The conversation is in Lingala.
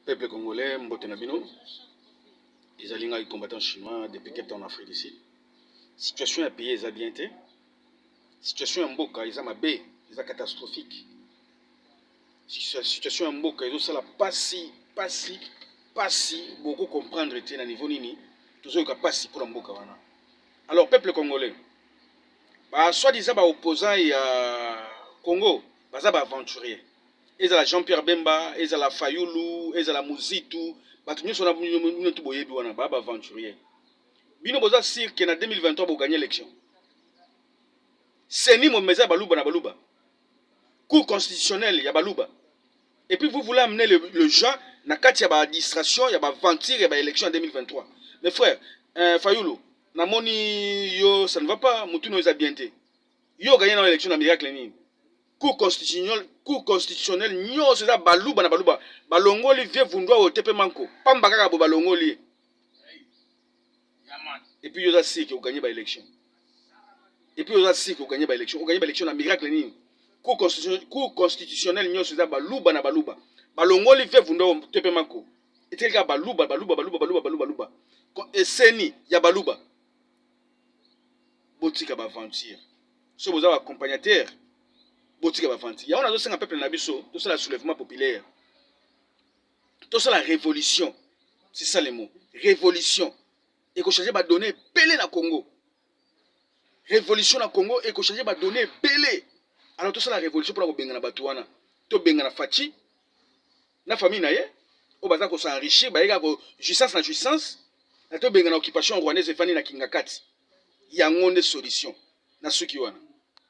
Peuple congolais, Mbote Nabino, ils allaient les combattants chinois depuis Cape Town en Afrique du Sud. Situation à payer, ils ont bien été. Situation en Mboka, ils ont ma baie, ils ont catastrophique. Situation en Mboka, ils ont ça la pas si, beaucoup comprendre était à niveau nini, tout ça pas si pour Mboka wana. Alors peuple congolais, bah soi-disant bah opposant à Congo, bah ça bah aventurier. Ils ont la Jean-Pierre Bemba, ils ont la Fayulu, ils ont la Muzitu, bah tout le monde sont là tout boyer wana, bah aventurier. Bino boza sir que en 2023 vous gagner l'élection. C'est ni mon mesa baluba na baluba. Cour constitutionnel ya baluba. Et puis vous voulez amener le gens na kati ya ba administration ya ba ventir ya ba élection en 2023. Mes frères, Fayulu, na moni yo ça ne va pas, mutuno eza bien té. Yo gagner dans l'élection na miracle ni. Cour constitutionnel nyo c'est ça baluba na baluba. Balongoli vie vundwa au tepe manko. Pamba kaka bo balongoli. Et puis yo za sir que vous gagnez ba élection. Et puis, vous avez gagné l'élection. Vous gagnez l'élection, un miracle. Cour constitutionnel, nous sommes baluba na baluba. Balongo li fait vundo tepe mako. Et tel cas baluba. Et seni ya baluba. Botika ba ventir. Si vous avez accompagnateur, botika ba ventir. Ya on a un peuple na biso, tout ça le soulèvement populaire. Tout ça la révolution. C'est ça les mots. Révolution. Et qu'on change ba donner pelé na Congo. Révolution na Congo et qu'on change ba donner belé. Alors tout ça la révolution pour la benga na batouana. To benga na fachi na famille na ye. O baza ko s'enrichir ba yega ko jouissance na jouissance. Na to benga na occupation rwandaise fani na kingakati. Yango nde solution na suki wana.